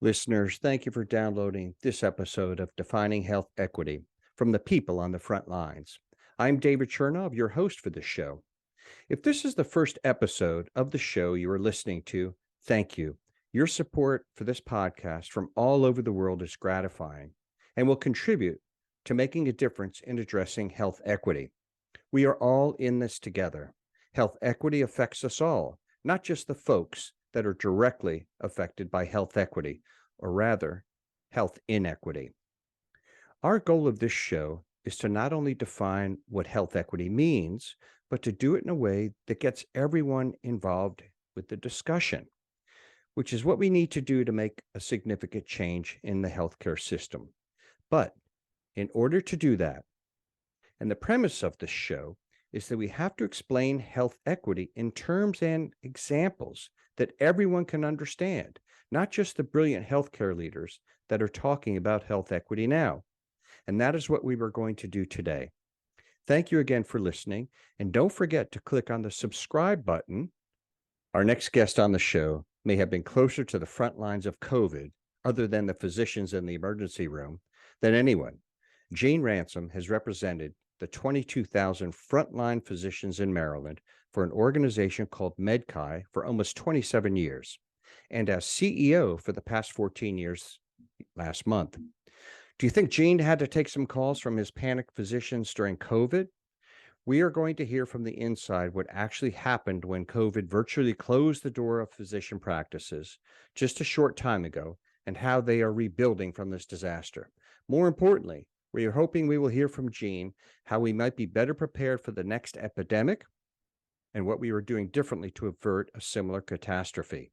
Listeners, thank you for downloading this episode of Defining Health Equity from the people on the front lines. I'm David Chernov, your host for this show. If this is the first episode of the show you are listening to, thank you. Your support for this podcast from all over the world is gratifying and will contribute to making a difference in addressing health equity. We are all in this together. Health equity affects us all, not just the folks that are directly affected by health equity, or rather, health inequity. Our goal of this show is to not only define what health equity means, but to do it in a way that gets everyone involved with the discussion, which is what we need to do to make a significant change in the healthcare system. But in order to do that, and the premise of this show is that we have to explain health equity in terms and examples that everyone can understand, not just the brilliant healthcare leaders that are talking about health equity now. And that is what we were going to do today. Thank you again for listening, and don't forget to click on the subscribe button. Our next guest on the show may have been closer to the front lines of COVID, other than the physicians in the emergency room, than anyone. Gene Ransom has represented the 22,000 frontline physicians in Maryland for an organization called MedChi for almost 27 years, and as CEO for the past 14 years last month. Do you think Gene had to take some calls from his panicked physicians during COVID? We are going to hear from the inside what actually happened when COVID virtually closed the door of physician practices just a short time ago, and how they are rebuilding from this disaster. More importantly, we are hoping we will hear from Gene how we might be better prepared for the next epidemic and what we are doing differently to avert a similar catastrophe.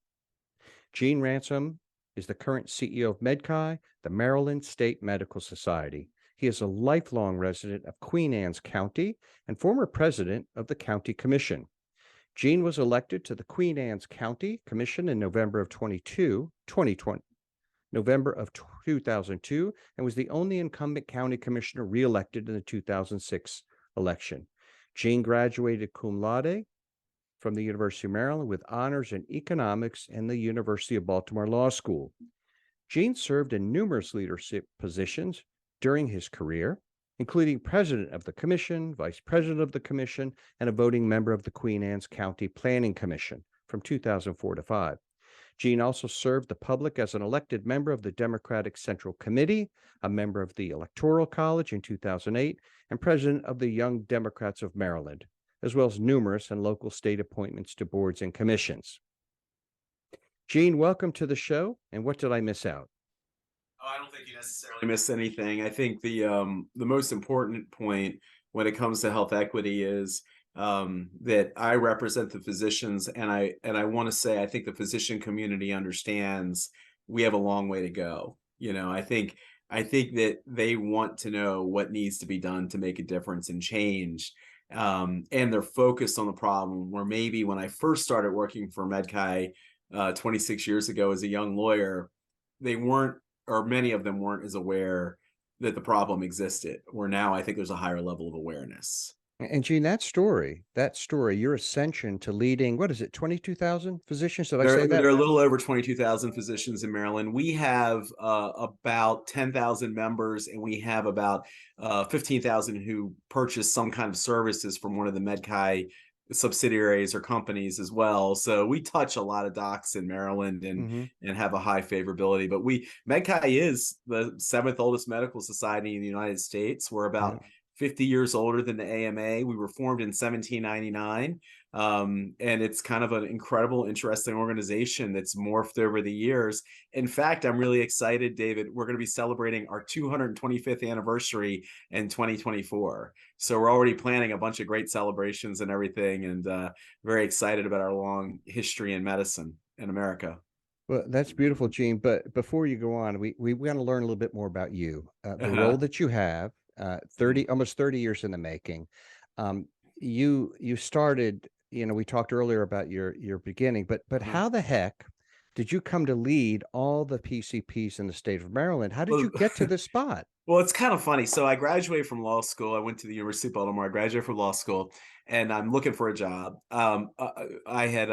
Gene Ransom is the current CEO of MedChi, the Maryland State Medical Society. He is a lifelong resident of Queen Anne's County and former president of the County Commission. Gene was elected to the Queen Anne's County Commission in November of 2002, and was the only incumbent county commissioner reelected in the 2006 election. Gene graduated cum laude from the University of Maryland with honors in economics and the University of Baltimore Law School. Gene served in numerous leadership positions during his career, including president of the commission, vice president of the commission, and a voting member of the Queen Anne's County Planning Commission from 2004 to 5. Gene also served the public as an elected member of the Democratic Central Committee, a member of the Electoral College in 2008, and president of the Young Democrats of Maryland, as well as numerous and local state appointments to boards and commissions. Gene, welcome to the show. And what did I miss out? Oh, I don't think you necessarily missed anything. I think the most important point when it comes to health equity is that I represent the physicians, and I want to say I think the physician community understands we have a long way to go. I think that they want to know what needs to be done to make a difference and change. And they're focused on the problem, where maybe when I first started working for MedChi 26 years ago as a young lawyer, they weren't, or many of them weren't, as aware that the problem existed, where now I think there's a higher level of awareness. And Gene, that story, your ascension to leading, 22,000 physicians? Did I say that? There are a little over 22,000 physicians in Maryland. We have about 10,000 members, and we have about 15,000 who purchase some kind of services from one of the MedChi subsidiaries or companies as well. So we touch a lot of docs in Maryland and have a high favorability. But MedChi is the 7th oldest medical society in the United States. We're about 50 years older than the AMA. We were formed in 1799. And it's kind of an incredible, interesting organization that's morphed over the years. In fact, I'm really excited, David. We're going to be celebrating our 225th anniversary in 2024. So we're already planning a bunch of great celebrations and everything, and very excited about our long history in medicine in America. Well, that's beautiful, Gene. But before you go on, we want to learn a little bit more about you, the role that you have. Almost 30 years in the making. You started, we talked earlier about your beginning, but how the heck did you come to lead all the PCPs in the state of Maryland? How did you get to this spot? Well, it's kind of funny. So I graduated from law school. I went to the University of Baltimore. I graduated from law school, and I'm looking for a job. I had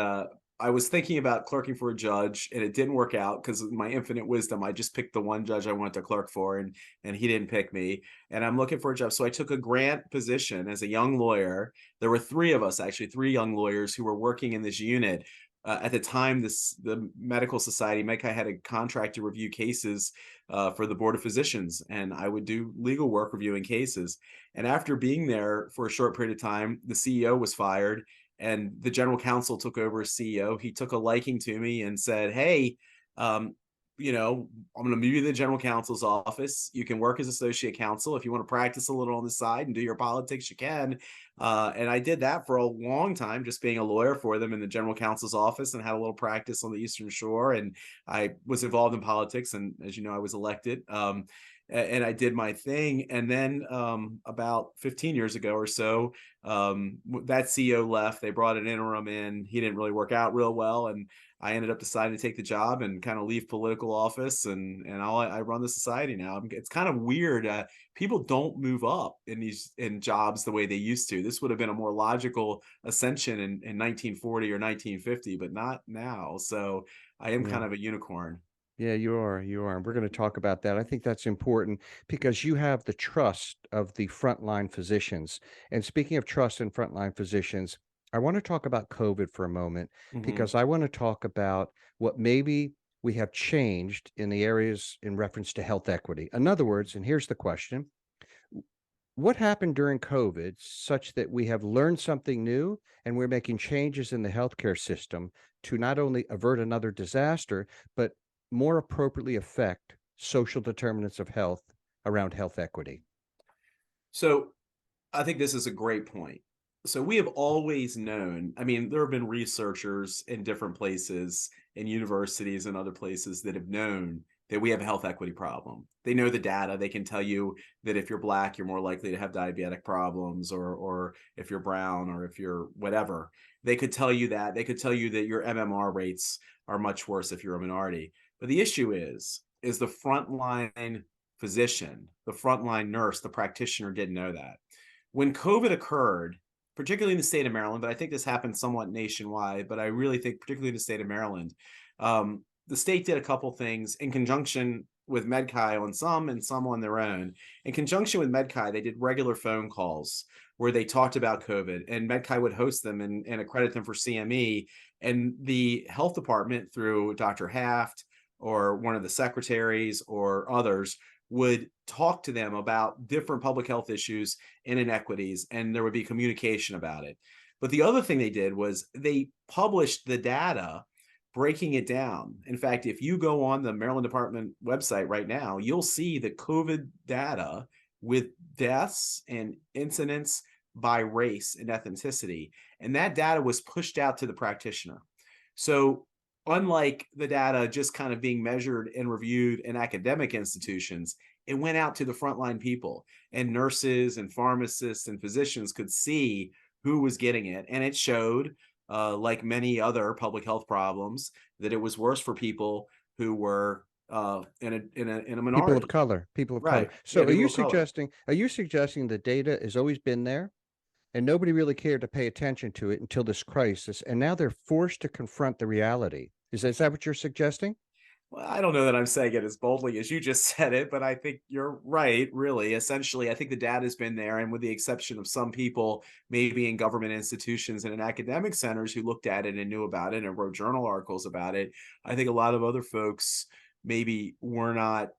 I was thinking about clerking for a judge, and it didn't work out because of my infinite wisdom. I just picked the one judge I wanted to clerk for, and he didn't pick me. And I'm looking for a job, so I took a grant position as a young lawyer. There were three of us, actually, three young lawyers who were working in this unit. At the time, the medical society, MEDCI, had a contract to review cases for the Board of Physicians, and I would do legal work reviewing cases. And after being there for a short period of time, the CEO was fired and the general counsel took over as CEO. He took a liking to me and said, "Hey, um, I'm going to move you to the general counsel's office. You can work as associate counsel. If you want to practice a little on the side and do your politics, you can." And I did that for a long time, just being a lawyer for them in the general counsel's office, and had a little practice on the Eastern Shore. And I was involved in politics, and as you know, I was elected. And I did my thing. And then about 15 years ago or so, that CEO left. They brought an interim in. He didn't really work out real well, and I ended up deciding to take the job and kind of leave political office. And I run the society now. It's kind of weird. People don't move up in jobs the way they used to. This would have been a more logical ascension in 1940 or 1950, but not now. So I am Yeah. kind of a unicorn. Yeah, you are. You are. And we're going to talk about that. I think that's important because you have the trust of the frontline physicians. And speaking of trust in frontline physicians, I want to talk about COVID for a moment Mhm. because I want to talk about what maybe we have changed in the areas in reference to health equity. In other words, and here's the question: what happened during COVID such that we have learned something new and we're making changes in the healthcare system to not only avert another disaster, but more appropriately affect social determinants of health around health equity? So I think this is a great point. So we have always known, I mean, there have been researchers in different places, in universities and other places, that have known that we have a health equity problem. They know the data. They can tell you that if you're Black, you're more likely to have diabetic problems, or if you're brown, or if you're whatever. They could tell you that. They could tell you that your MMR rates are much worse if you're a minority. But the issue is the frontline physician, the frontline nurse, the practitioner didn't know that. When COVID occurred, particularly in the state of Maryland, but I think this happened somewhat nationwide, but I really think particularly in the state of Maryland, the state did a couple things in conjunction with MedChi on some and some on their own. In conjunction with MedChi, they did regular phone calls where they talked about COVID, and MedChi would host them and accredit them for CME. And the health department, through Dr. Haft or one of the secretaries or others, would talk to them about different public health issues and inequities, and there would be communication about it. But the other thing they did was they published the data, breaking it down. In fact, if you go on the Maryland Department website right now, you'll see the COVID data with deaths and incidents by race and ethnicity. And that data was pushed out to the practitioner. So unlike the data just kind of being measured and reviewed in academic institutions, it went out to the frontline people, and nurses and pharmacists and physicians could see who was getting it. And it showed, like many other public health problems, that it was worse for people who were in a People of minority. color, people of color. Right. So Yeah, people of color. are you suggesting the data has always been there and nobody really cared to pay attention to it until this crisis, and now they're forced to confront the reality? Is that what you're suggesting? Well, I don't know that I'm saying it as boldly as you just said it, but I think you're right, really. Essentially, I think the data's been there, and with the exception of some people, maybe in government institutions and in academic centers, who looked at it and knew about it and wrote journal articles about it, I think a lot of other folks maybe were not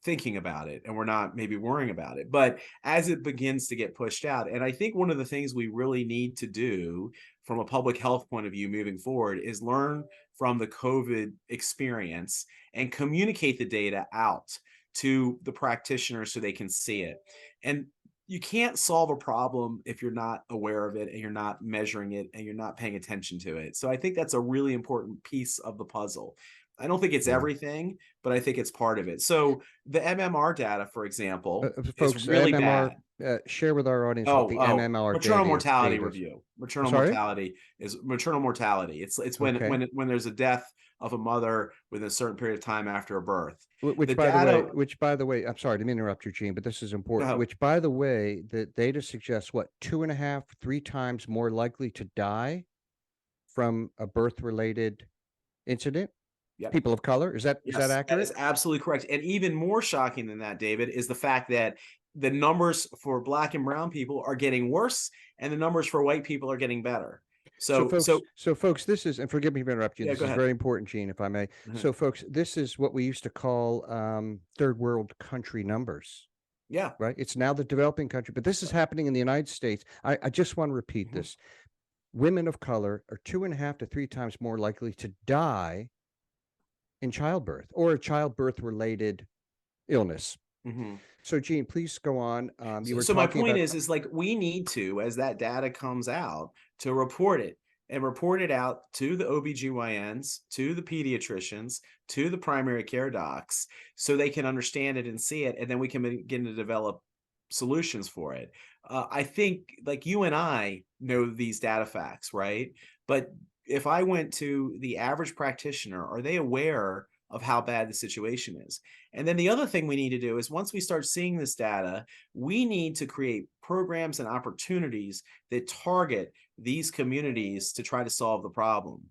thinking about it and we're not maybe worrying about it. But as it begins to get pushed out, and I think one of the things we really need to do from a public health point of view moving forward is learn from the COVID experience and communicate the data out to the practitioners so they can see it. And you can't solve a problem if you're not aware of it and you're not measuring it and you're not paying attention to it. So I think that's a really important piece of the puzzle. I don't think it's Yeah. everything, but I think it's part of it. So the MMR data, for example, is Folks, really MMR, bad. share with our audience what Oh, the oh, MMR maternal mortality data is. review. I'm Maternal sorry? mortality is maternal mortality. It's when Okay. there's a death of a mother within a certain period of time after a birth. Which, The by the way, data. I'm sorry, I didn't interrupt you, Gene, but this is important. Oh, Which, by the way, the data suggests what, two and a half, three times more likely to die from a birth-related incident? Yep. People of color? Is that Yes, that accurate? is absolutely correct. And even more shocking than that, David, is the fact that the numbers for Black and brown people are getting worse, and the numbers for white people are getting better. So So, folks, so so folks, this is, and forgive me for interrupting you. yeah, This go is ahead. very important, Gene, if I may. Mhm. So folks, this is what we used to call third world country numbers, Yeah. right? It's now the developing country, but this is happening in the United States. I just want to repeat Mhm. this. Women of color are 2.5 to 3 times more likely to die in childbirth or a childbirth related illness. Mhm. So, Gene, please go on. You So, were so my talking point about, is like we need to, as that data comes out, to report it and report it out to the OBGYNs, to the pediatricians, to the primary care docs, so they can understand it and see it, and then we can begin to develop solutions for it. I think like you and I know these data facts, right? But if I went to the average practitioner, are they aware of how bad the situation is? And then the other thing we need to do is once we start seeing this data, we need to create programs and opportunities that target these communities to try to solve the problem.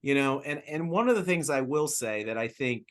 And one of the things I will say that I think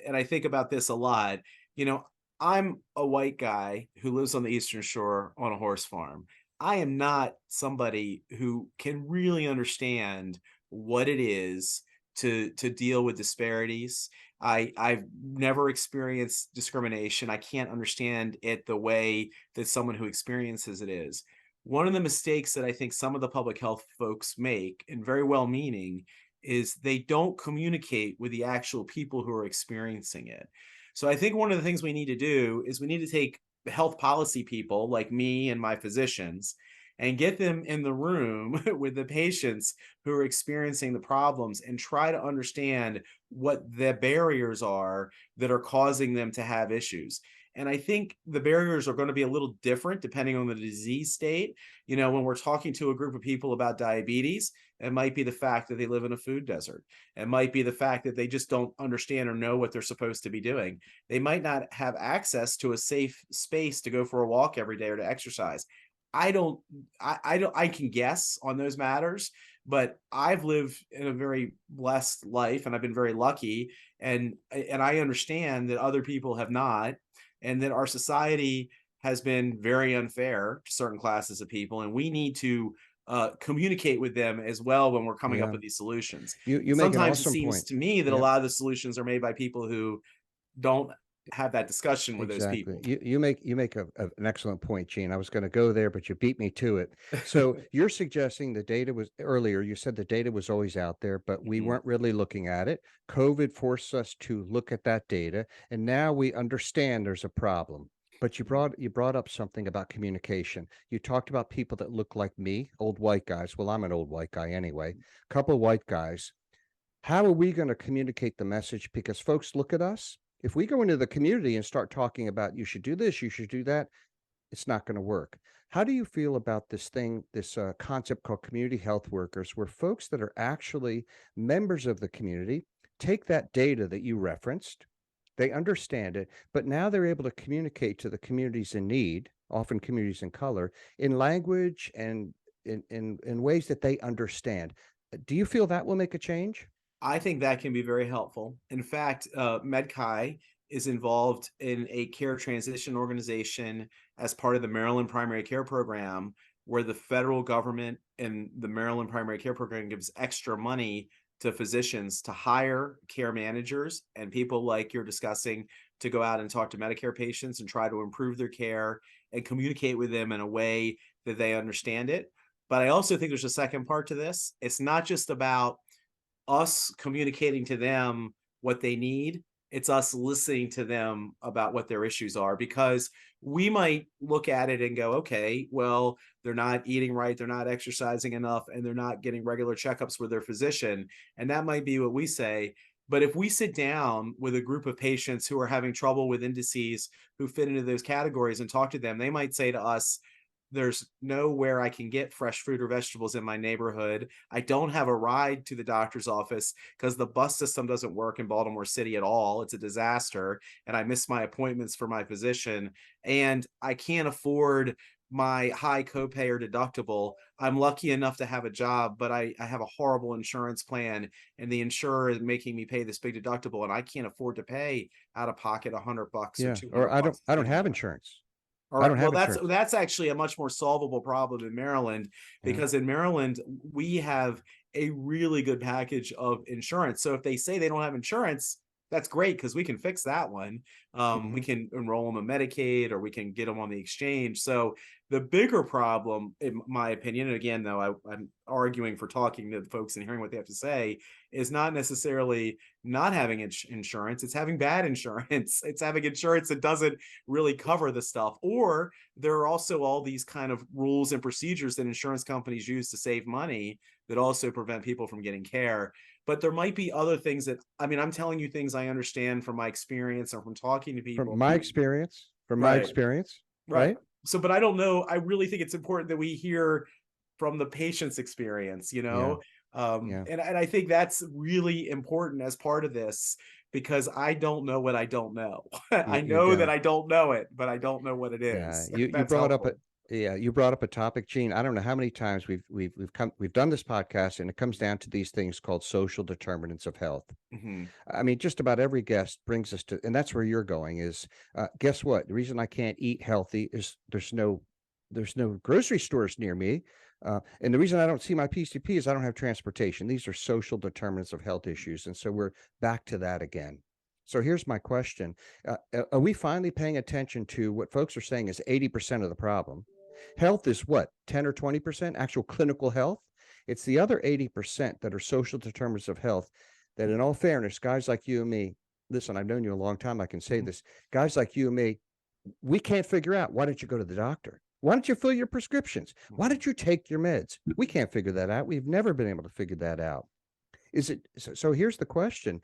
and I think about this a lot, you know, I'm a white guy who lives on the Eastern Shore on a horse farm. I am not somebody who can really understand what it is to deal with disparities. I've never experienced discrimination. I can't understand it the way that someone who experiences it is. One of the mistakes that I think some of the public health folks make, and very well meaning, is they don't communicate with the actual people who are experiencing it. So I think one of the things we need to do is we need to take health policy people like me and my physicians and get them in the room with the patients who are experiencing the problems and try to understand what the barriers are that are causing them to have issues. And I think the barriers are going to be a little different depending on the disease state. When we're talking to a group of people about diabetes, it might be the fact that they live in a food desert. It might be the fact that they just don't understand or know what they're supposed to be doing. They might not have access to a safe space to go for a walk every day or to exercise. I don't, I can guess on those matters, but I've lived in a very blessed life and I've been very lucky. And I understand that other people have not, and that our society has been very unfair to certain classes of people. And we need to communicate with them as well when we're coming up yeah, with these solutions. you And make an sometimes it awesome seems point. to me that a Yeah. lot of the solutions are made by people who don't have that discussion with those Exactly. people. You make an excellent point, Gene. I was going to go there, but you beat me to it. So you're suggesting the data was earlier. You said the data was always out there, but we Mhm. weren't really looking at it. COVID forced us to look at that data, and now we understand there's a problem. But you brought up something about communication. You talked about people that look like me, old white guys. Well, I'm an old white guy anyway. Couple white guys. How are we going to communicate the message? Because folks look at us. If we go into the community and start talking about you should do this, you should do that, it's not going to work. How do you feel about this concept called community health workers, where folks that are actually members of the community take that data that you referenced, they understand it, but now they're able to communicate to the communities in need, often communities in color, in language and in ways that they understand. Do you feel that will make a change? I think that can be very helpful. In fact, MedChi is involved in a care transition organization as part of the Maryland Primary Care Program, where the federal government and the Maryland Primary Care Program gives extra money to physicians to hire care managers and people like you're discussing to go out and talk to Medicare patients and try to improve their care and communicate with them in a way that they understand it. But I also think there's a second part to this. It's not just about us communicating to them what they need. It's us listening to them about what their issues are, because we might look at it and go, okay, well, they're not eating right, they're not exercising enough, and they're not getting regular checkups with their physician. And that might be what we say. But if we sit down with a group of patients who are having trouble with indices who fit into those categories and talk to them, they might say to us, there's nowhere I can get fresh fruit or vegetables in my neighborhood. I don't have a ride to the doctor's office because the bus system doesn't work in Baltimore City at all. It's a disaster. And I miss my appointments for my physician. And I can't afford my high copay or deductible. I'm lucky enough to have a job, but I have a horrible insurance plan, and the insurer is making me pay this big deductible, and I can't afford to pay out of pocket $100 or Yeah. two Or hundred bucks I to don't do have that. insurance. All I right. don't Well, have insurance. that's actually a much more solvable problem in Maryland, Yeah. because in Maryland we have a really good package of insurance. So if they say they don't have insurance, that's great, because we can fix that one. We Mhm. can enroll them in Medicaid, or we can get them on the exchange. So the bigger problem, in my opinion, and again, though, I'm arguing for talking to the folks and hearing what they have to say, is not necessarily not having insurance. It's having bad insurance. It's having insurance that doesn't really cover the stuff. Or there are also all these kind of rules and procedures that insurance companies use to save money that also prevent people from getting care. But there might be other things that, I mean, I'm telling you things I understand from my experience or from talking to From people. my experience, Right. Right. right? So, but I don't know. I really think it's important that we hear from the patient's experience, Yeah. Yeah. and I think that's really important as part of this, because I don't know what I don't know. I You know that don't. I don't know it, but I don't know what it Yeah, is, if you that's brought up helpful. you brought up a topic, Gene. I don't know how many times we've done this podcast, and it comes down to these things called social determinants of health. Hmm. I mean, just about every guest brings us to, and that's where you're going. Is guess what? The reason I can't eat healthy is there's no grocery stores near me, and the reason I don't see my PCP is I don't have transportation. These are social determinants of health issues, and so we're back to that again. So here's my question: are we finally paying attention to what folks are saying is 80% of the problem? Health is what, 10 or 20% actual clinical health? It's the other 80% that are social determinants of health that, in all fairness, guys like you and me, listen, I've known you a long time, I can say this, guys like you and me, we can't figure out, why don't you go to the doctor? Why don't you fill your prescriptions? Why don't you take your meds? We can't figure that out. We've never been able to figure that out. Is it so? Here's the question: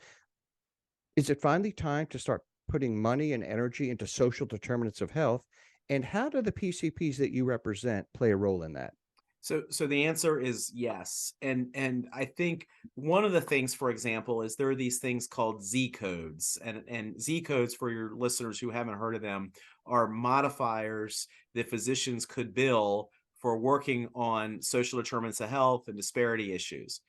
is it finally time to start putting money and energy into social determinants of health? And how do the PCPs that you represent play a role in that? So the answer is yes. And I think one of the things, for example, is there are these things called Z codes. And Z codes, for your listeners who haven't heard of them, are modifiers that physicians could bill for working on social determinants of health and disparity issues.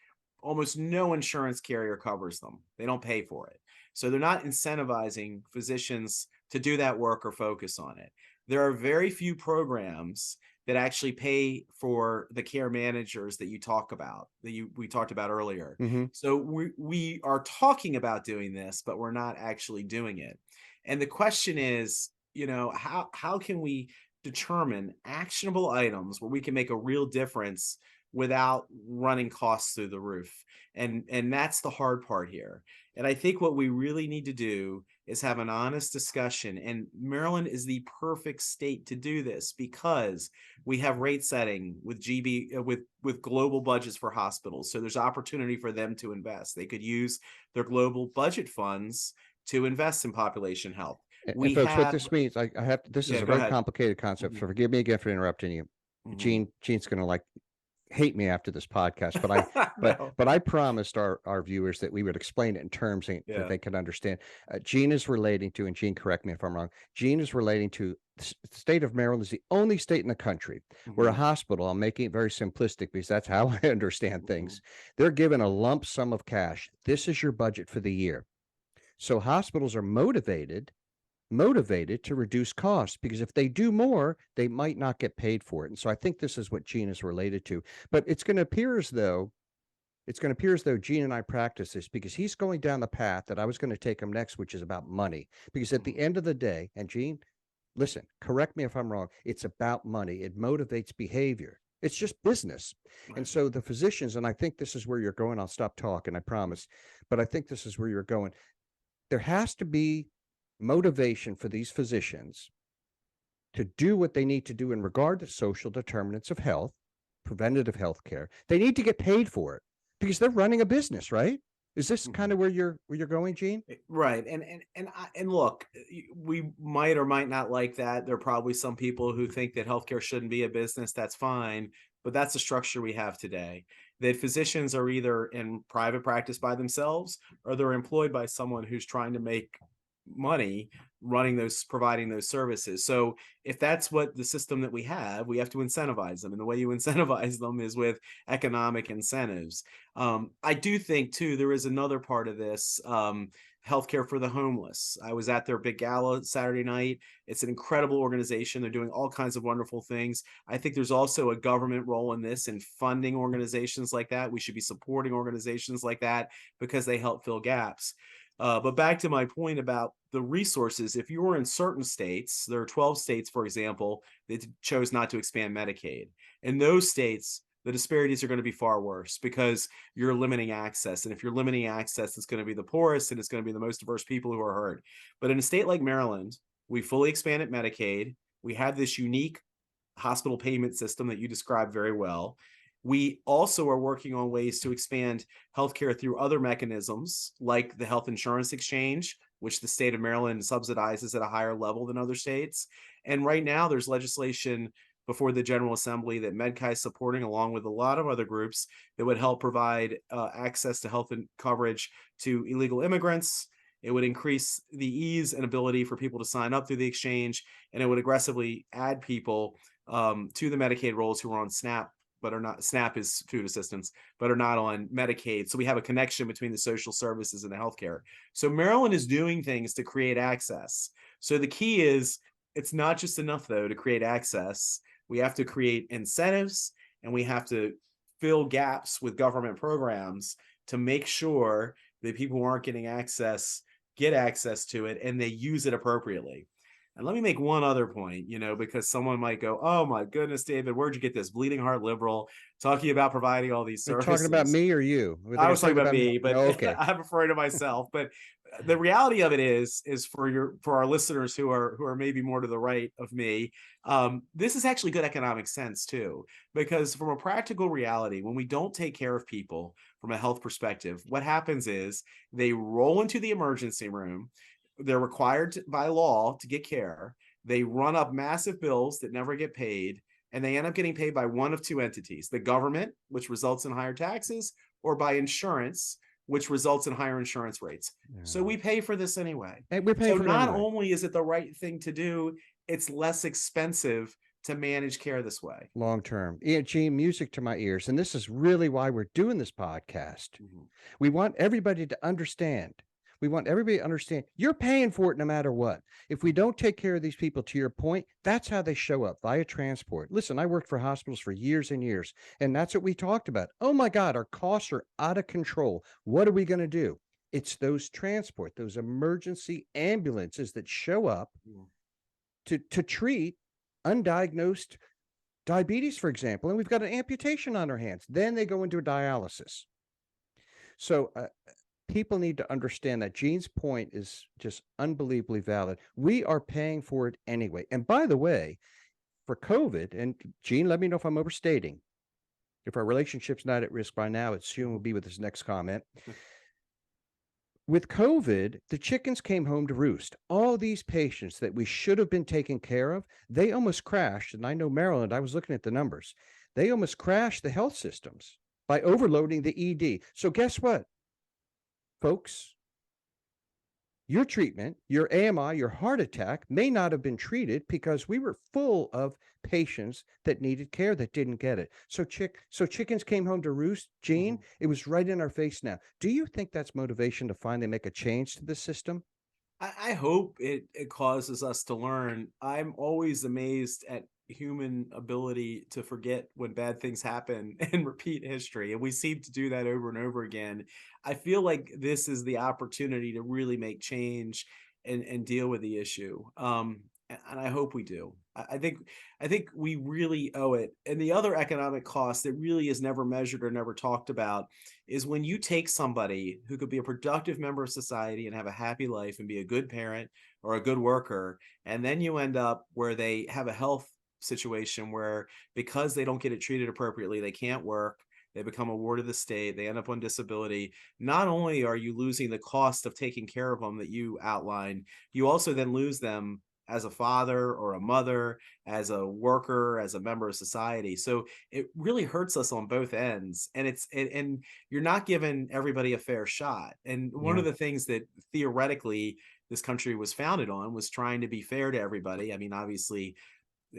Almost no insurance carrier covers them. They don't pay for it. So they're not incentivizing physicians to do that work or focus on it. There are very few programs that actually pay for the care managers that you talk about, we talked about earlier. Mm-hmm. So we are talking about doing this, but we're not actually doing it. And the question is, how can we determine actionable items where we can make a real difference without running costs through the roof? And that's the hard part here. And I think what we really need to do is have an honest discussion. And Maryland is the perfect state to do this, because we have rate setting with GB with global budgets for hospitals. So there's opportunity for them to invest. They could use their global budget funds to invest in population health. And We folks, what have this means, I have this is Yeah, a go very ahead. complicated concept. Mhm, So forgive me again for interrupting you. mhm. Gene's going to like hate me after this podcast, but No. I promised our viewers that we would explain it in terms that Yeah. they can understand. Gene is relating to, and Gene, correct me if I'm wrong. Gene is relating to the state of Maryland is the only state in the country where a Mhm, hospital, I'm making it very simplistic because that's how I understand mhm. things. They're given a lump sum of cash. This is your budget for the year. So hospitals are motivated to reduce costs because if they do more, they might not get paid for it. And so I think this is what Gene is related to. But it's going to appear as though Gene and I practice this because he's going down the path that I was going to take him next, which is about money. Because at the Mhm. end of the day, and Gene, listen, correct me if I'm wrong, it's about money. It motivates behavior. It's just business. And Right. so the physicians, and I think this is where you're going, I'll stop talking, I promise. But I think this is where you're going. There has to be motivation for these physicians to do what they need to do in regard to social determinants of health, preventative health care. They need to get paid for it because they're running a business, right? Is this kind Mhm. of where you're going, Gene? Right. And look, we might or might not like that. There are probably some people who think that healthcare shouldn't be a business. That's fine, but that's the structure we have today. That physicians are either in private practice by themselves, or they're employed by someone who's trying to make money providing those services. So if that's what the system that we have to incentivize them. And the way you incentivize them is with economic incentives. I do think too, there is another part of this, healthcare for the homeless. I was at their big gala Saturday night. It's an incredible organization. They're doing all kinds of wonderful things. I think there's also a government role in this, in funding organizations like that. We should be supporting organizations like that because they help fill gaps. But back to my point about the resources, if you're in certain states, there are 12 states, for example, that chose not to expand Medicaid. In those states, the disparities are going to be far worse because you're limiting access. And if you're limiting access, it's going to be the poorest and it's going to be the most diverse people who are hurt. But in a state like Maryland, we fully expanded Medicaid. We have this unique hospital payment system that you described very well. We also are working on ways to expand healthcare through other mechanisms like the health insurance exchange, which the state of Maryland subsidizes at a higher level than other states. And right now there's legislation before the General Assembly that MedCai is supporting, along with a lot of other groups, that would help provide access to health and coverage to illegal immigrants. It would increase the ease and ability for people to sign up through the exchange, and it would aggressively add people to the Medicaid rolls who are on SNAP, but are not. SNAP is food assistance, but are not on Medicaid. So we have a connection between the social services and the healthcare. So Maryland is doing things to create access. So the key is, it's not just enough though to create access. We have to create incentives, and we have to fill gaps with government programs to make sure that people who aren't getting access get access to it and they use it appropriately. And let me make one other point, because someone might go, "Oh my goodness, David, where'd you get this bleeding heart liberal talking about providing all these Are you talking about services?" me or you? Were they I gonna was talking talk about about me? me, but No, okay. I'm afraid of myself. But the reality of it is for our listeners who are maybe more to the right of me, this is actually good economic sense too, because from a practical reality, when we don't take care of people from a health perspective, what happens is they roll into the emergency room. They're required by law to get care. They run up massive bills that never get paid, and they end up getting paid by one of two entities: the government, which results in higher taxes, or by insurance, which results in higher insurance rates. So Yeah. we pay for this anyway. And we're paying So for it not anyway. only is it the right thing to do, it's less expensive to manage care this way. Long term. Yeah, Gene, music to my ears. And this is really why we're doing this podcast. Mhm. We want everybody to understand. We want everybody to understand you're paying for it no matter what. If we don't take care of these people, to your point, that's how they show up, via transport. Listen, I worked for hospitals for years and years, and that's what we talked about. Oh my God, our costs are out of control. What are we going to do? It's those transport, those emergency ambulances that show up Mhm. to treat undiagnosed diabetes, for example, and we've got an amputation on our hands. Then they go into a dialysis. So people need to understand that Gene's point is just unbelievably valid. We are paying for it anyway. And by the way, for COVID, and Gene, let me know if I'm overstating. If our relationship's not at risk by now, it soon will be with this next comment. With COVID, the chickens came home to roost. All these patients that we should have been taking care of, they almost crashed. And I know Maryland, I was looking at the numbers. They almost crashed the health systems by overloading the ED. So guess what, folks? Your treatment, your AMI, your heart attack may not have been treated because we were full of patients that needed care that didn't get it. So chickens came home to roost, Gene. Mhm. It was right in our face now. Do you think that's motivation to finally make a change to the system? I hope it causes us to learn. I'm always amazed at human ability to forget when bad things happen and repeat history. And we seem to do that over and over again. I feel like this is the opportunity to really make change and deal with the issue. And I hope we do. I think we really owe it. And the other economic cost that really is never measured or never talked about is when you take somebody who could be a productive member of society and have a happy life and be a good parent or a good worker, and then you end up where they have a health situation where, because they don't get it treated appropriately, they can't work, they become a ward of the state, they end up on disability. Not only are you losing the cost of taking care of them that you outlined, you also then lose them as a father or a mother, as a worker, as a member of society. So it really hurts us on both ends. And you're not giving everybody a fair shot. And one Yeah. of the things that theoretically this country was founded on, was trying to be fair to everybody. I mean, obviously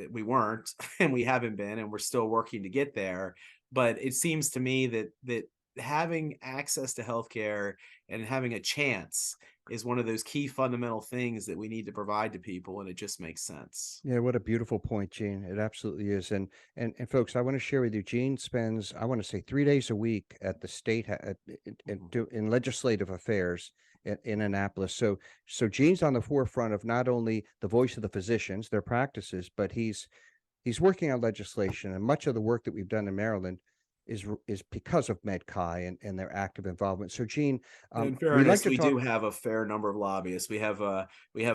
we weren't and we haven't been, and we're still working to get there. But it seems to me that having access to healthcare and having a chance is one of those key fundamental things that we need to provide to people, and it just makes sense. Yeah, what a beautiful point, Gene. It absolutely is. And folks, I want to share with you, Gene spends, I want to say, 3 days a week at the state in legislative affairs in Annapolis. So Gene's on the forefront of not only the voice of the physicians, their practices, but he's working on legislation, and much of the work that we've done in Maryland is because of MedChi and their active involvement. So, Gene, In we like fairness, to we talk. do have a fair number of lobbyists. We have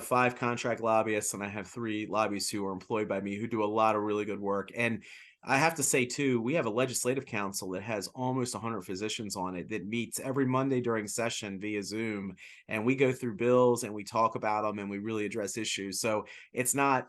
5 contract lobbyists, and I have 3 lobbyists who are employed by me who do a lot of really good work. And I have to say too, we have a legislative council that has almost 100 physicians on it that meets every Monday during session via Zoom, and we go through bills and we talk about them and we really address issues. So it's not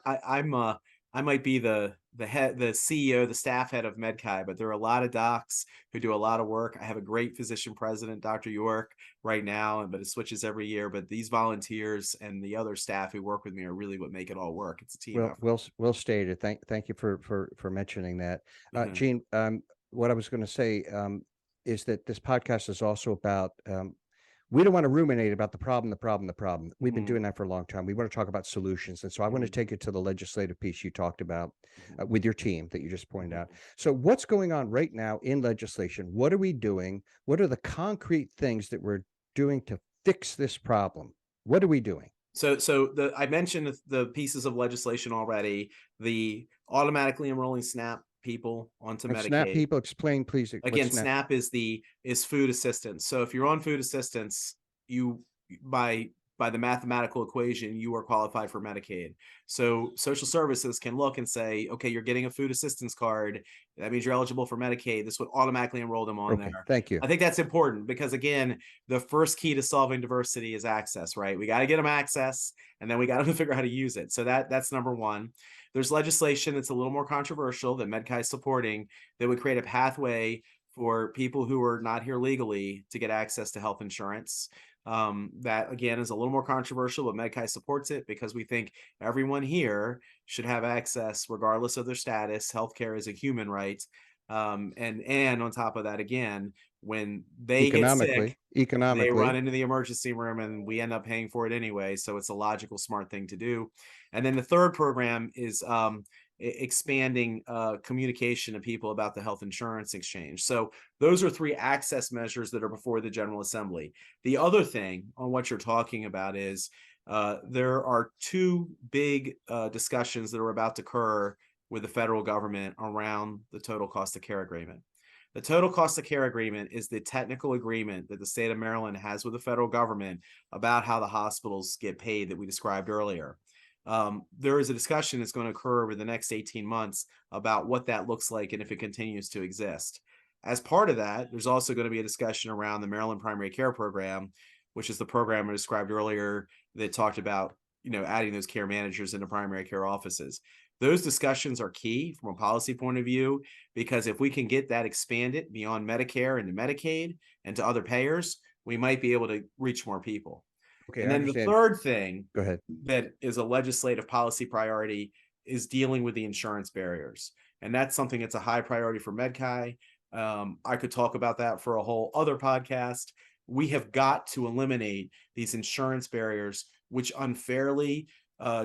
I might be the head, the CEO, the staff head of MedChi, but there are a lot of docs who do a lot of work. I have a great physician president, Dr. York, right now, but it switches every year. But these volunteers and the other staff who work with me are really what make it all work. It's a team Well, effort. well stated. Thank you for mentioning that, Mhm. Gene. What I was going to say is that this podcast is also about. We don't want to ruminate about the problem. We've been doing Mhm. that for a long time. We want to talk about solutions, and so I want to Mhm. take it to the legislative piece you talked about Mhm. with your team that you just pointed out. Mhm. So, what's going on right now in legislation? What are we doing? What are the concrete things that we're doing to fix this problem? What are we doing? So I mentioned the pieces of legislation already. The automatically enrolling SNAP people onto And SNAP Medicaid. people, explain, please, what Again, SNAP. SNAP is food assistance. So if you're on food assistance, you by by the mathematical equation, you are qualified for Medicaid. So social services can look and say, okay, you're getting a food assistance card. That means you're eligible for Medicaid. This would automatically enroll them on Okay, there. thank you. I think that's important because again, the first key to solving diversity is access, right? We got to get them access, and then we got to figure out how to use it. So that's number one. There's legislation that's a little more controversial that MedChi is supporting that would create a pathway for people who are not here legally to get access to health insurance. That again is a little more controversial, but MedChi supports it because we think everyone here should have access regardless of their status. Healthcare is a human right. And on top of that, again, when they get sick, they run Economically, into the emergency room and we end up paying for it anyway. So it's a logical, smart thing to do. And then the third program is expanding communication to people about the health insurance exchange. So those are 3 access measures that are before the General Assembly. The other thing on what you're talking about is there are 2 big discussions that are about to occur with the federal government around the total cost of care agreement. The total cost of care agreement is the technical agreement that the state of Maryland has with the federal government about how the hospitals get paid that we described earlier. There is a discussion that's going to occur over the next 18 months about what that looks like and if it continues to exist. As part of that, there's also going to be a discussion around the Maryland Primary Care Program, which is the program I described earlier that talked about, adding those care managers into primary care offices. Those discussions are key from a policy point of view, because if we can get that expanded beyond Medicare and to Medicaid and to other payers, we might be able to reach more people. okay, And I then the understand. third thing Go ahead. that is a legislative policy priority is dealing with the insurance barriers. And that's something that's a high priority for MedChi. I could talk about that for a whole other podcast. We have got to eliminate these insurance barriers, which unfairly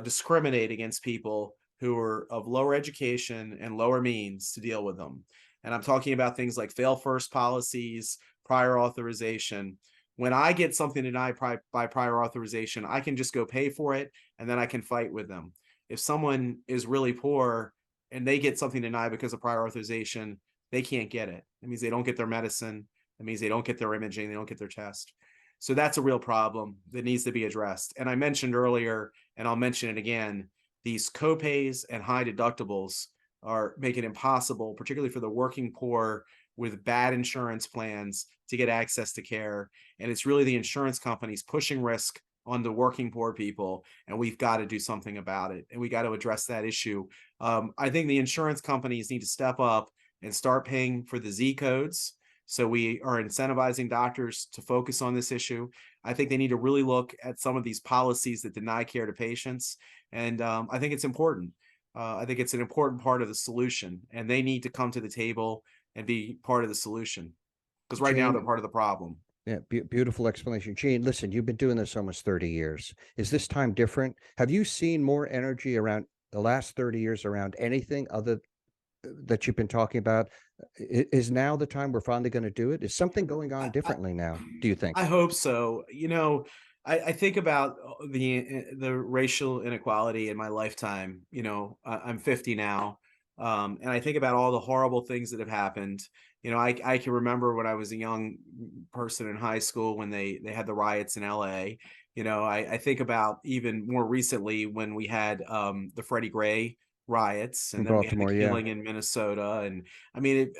discriminate against people who are of lower education and lower means to deal with them. And I'm talking about things like fail first policies, prior authorization. When I get something denied by prior authorization, I can just go pay for it and then I can fight with them. If someone is really poor and they get something denied because of prior authorization, they can't get it. It means they don't get their medicine. It means they don't get their imaging. They don't get their test. So that's a real problem that needs to be addressed. And I mentioned earlier, and I'll mention it again, these copays and high deductibles are making it impossible, particularly for the working poor with bad insurance plans, to get access to care. And it's really the insurance companies pushing risk on the working poor people, and we've got to do something about it. And we got to address that issue. I think the insurance companies need to step up and start paying for the Z codes So we are incentivizing doctors to focus on this issue. I think they need to really look at some of these policies that deny care to patients. And I think it's important. I think it's an important part of the solution, and they need to come to the table and be part of the solution, because right now they're Gene, part of the problem. yeah, beautiful explanation. Gene, listen, you've been doing this almost 30 years. Is this time different? Have you seen more energy around the last 30 years around anything other that you've been talking about? Is now the time we're finally going to do it? Is something going on I, differently now, do you I think? hope so. I think about the racial inequality in my lifetime. I'm 50 now, and I think about all the horrible things that have happened. I can remember when I was a young person in high school when they had the riots in LA. I think about even more recently when we had the Freddie Gray riots, In and then we had the Baltimore, yeah. killing in Minnesota. And I mean,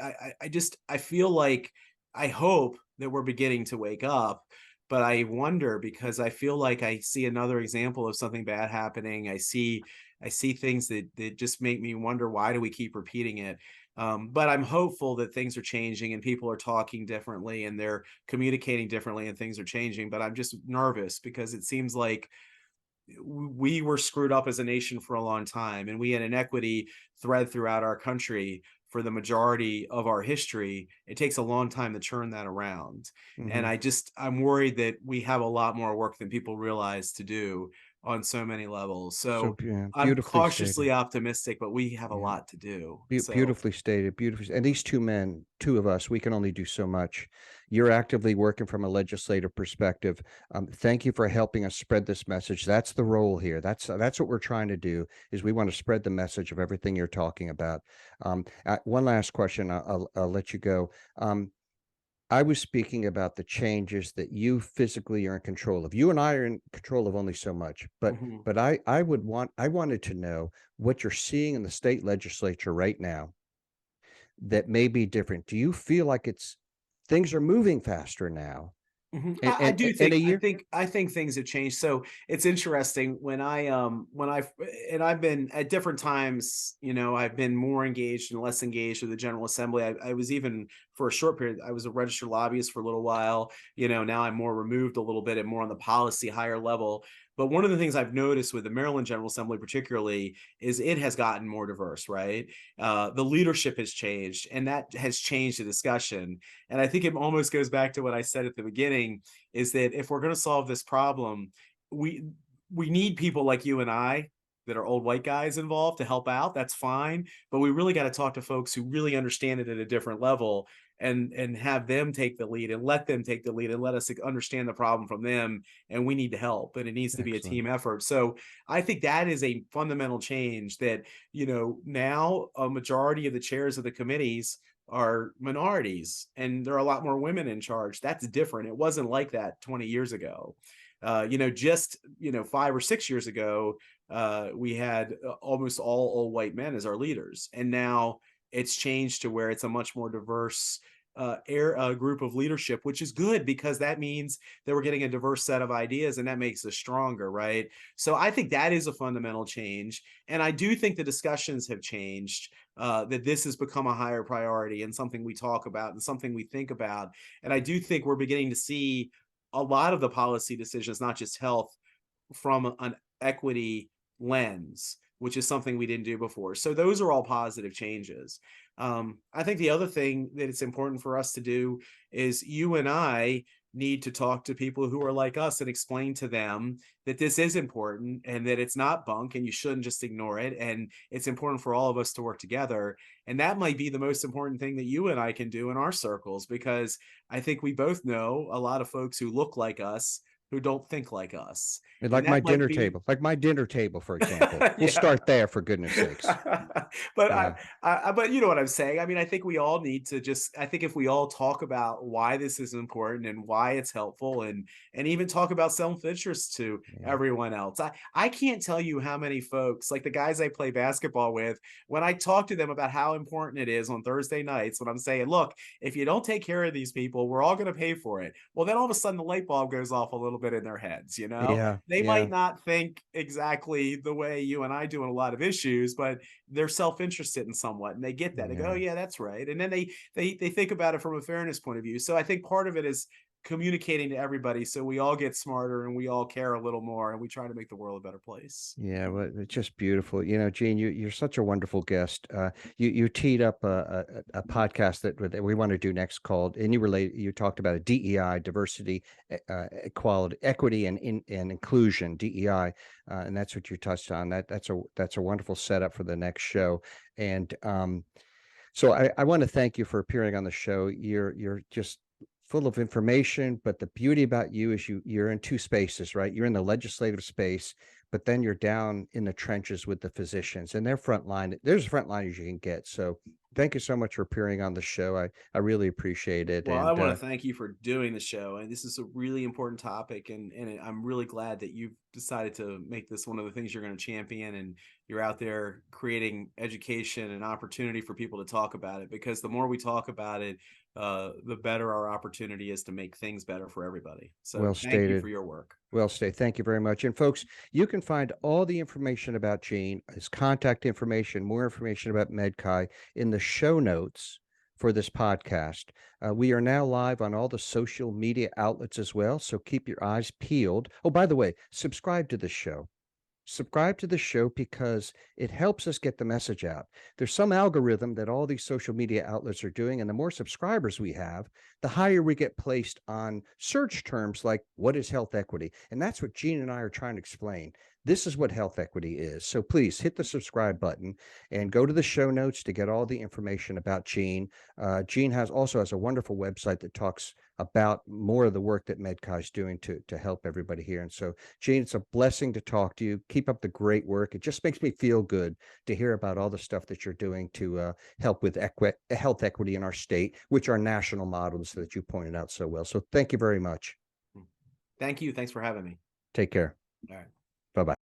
I feel like, I hope that we're beginning to wake up, but I wonder, because I feel like I see another example of something bad happening. I see things that just make me wonder, why do we keep repeating it? But I'm hopeful that things are changing and people are talking differently and they're communicating differently and things are changing. But I'm just nervous because it seems like we were screwed up as a nation for a long time, and we had inequity thread throughout our country for the majority of our history. It takes a long time to turn that around. And Hmm. I'm worried that we have a lot more work than people realize to do on so many levels. So So yeah, I'm beautifully stated. cautiously optimistic, but we have a Yeah. lot to do. So Beautifully stated. Beautifully. And these two men, two of us, we can only do so much. You're actively working from a legislative perspective. Thank you for helping us spread this message. That's the role here. That's what we're trying to do. Is we want to spread the message of everything you're talking about. One last question. I'll let you go. I was speaking about the changes that you physically are in control of. You and I are in control of only so much, but mhm. but I wanted to know what you're seeing in the state legislature right now that may be different. Do you feel like it's things are moving faster now? Mhm. And I and do in a think I year? think I think things have changed. So it's interesting when I and I've been at different times, I've been more engaged and less engaged with the General Assembly. I was even, for a short period, I was a registered lobbyist for a little while. Now I'm more removed a little bit and more on the policy higher level. But one of the things I've noticed with the Maryland General Assembly, particularly, is it has gotten more diverse, right? The leadership has changed, and that has changed the discussion. And I think it almost goes back to what I said at the beginning, is that if we're going to solve this problem, we we need people like you and I that are old white guys involved to help out. That's fine, but we really got to talk to folks who really understand it at a different level, and have them take the lead and let them take the lead and let us understand the problem from them. And we need to help, and it needs to be a Excellent. team effort. So I think that is a fundamental change, that now a majority of the chairs of the committees are minorities, and there are a lot more women in charge. That's different. It wasn't like that 20 years ago. Just 5 or 6 years ago, we had almost all white men as our leaders, and now it's changed to where it's a much more diverse group of leadership, which is good, because that means that we're getting a diverse set of ideas, and that makes us stronger, right? So I think that is a fundamental change, and I do think the discussions have changed. That this has become a higher priority and something we talk about and something we think about. And I do think we're beginning to see a lot of the policy decisions, not just health, from an equity lens, which is something we didn't do before. So those are all positive changes. I think the other thing that it's important for us to do is, you and I need to talk to people who are like us and explain to them that this is important and that it's not bunk and you shouldn't just ignore it. And it's important for all of us to work together. And that might be the most important thing that you and I can do in our circles, because I think we both know a lot of folks who look like us who don't think like us. And that might be, Like my dinner table, for example. We'll yeah. start there for goodness sakes. But Yeah. but you know what I'm saying. I mean, I think we all need to just. I think if we all talk about why this is important and why it's helpful, and even talk about self-interest to Yeah. everyone else. I can't tell you how many folks, like the guys I play basketball with, when I talk to them about how important it is on Thursday nights, when I'm saying, look, if you don't take care of these people, we're all going to pay for it. Well, then all of a sudden the light bulb goes off a little little bit in their heads, you know? Yeah. They Yeah. might not think exactly the way you and I do on a lot of issues, but they're self-interested in somewhat, and they get that. They go, "Oh, Yeah. yeah, that's right." And then they think about it from a fairness point of view. So I think part of it is communicating to everybody so we all get smarter and we all care a little more and we try to make the world a better place. Yeah, well, it's just beautiful. Gene, you're such a wonderful guest. You teed up a podcast that we want to do next called, and you talked about a DEI, diversity, equality, equity, and inclusion, DEI, and that's what you touched on. That's a wonderful setup for the next show. And so I want to thank you for appearing on the show. You're just full of information, but the beauty about you is you're in two spaces, right? You're in the legislative space, but then you're down in the trenches with the physicians and their front line. There's as front line as you can get. So thank you so much for appearing on the show. I really appreciate it. Well, I And want to thank you for doing the show, and this is a really important topic, and I'm really glad that you've decided to make this one of the things you're going to champion, and you're out there creating education and opportunity for people to talk about it. Because the more we talk about it, the better our opportunity is to make things better for everybody. So, well thank you stated. for your work. Well, Stay. Thank you very much. And folks, you can find all the information about Gene, his contact information, more information about MedChi in the show notes for this podcast. We are now live on all the social media outlets as well. So keep your eyes peeled. Oh, by the way, subscribe to the show. Subscribe to the show because it helps us get the message out. There's some algorithm that all these social media outlets are doing, and the more subscribers we have, the higher we get placed on search terms like what is health equity? And that's what Gene and I are trying to explain. This is what health equity is. So please hit the subscribe button and go to the show notes to get all the information about Gene. Gene also has a wonderful website that talks about more of the work that MedChi is doing to help everybody here. And so, Gene, it's a blessing to talk to you. Keep up the great work. It just makes me feel good to hear about all the stuff that you're doing to help with health equity in our state, which are national models that you pointed out so well. So thank you very much. Thank you. Thanks for having me. Take care. All right. Bye-bye.